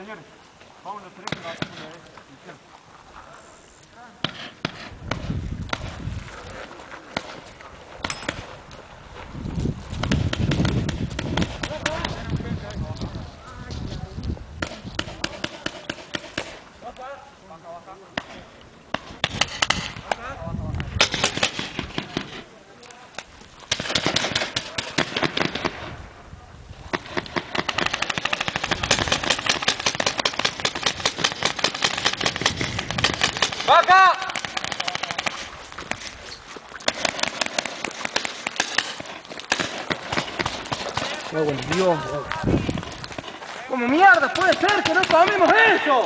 señores. Vamos los tres y lo hacemos de izquierda. ¡Vaca! ¡Qué buen Dios! ¿Cómo mierda puede ser que no comemos eso?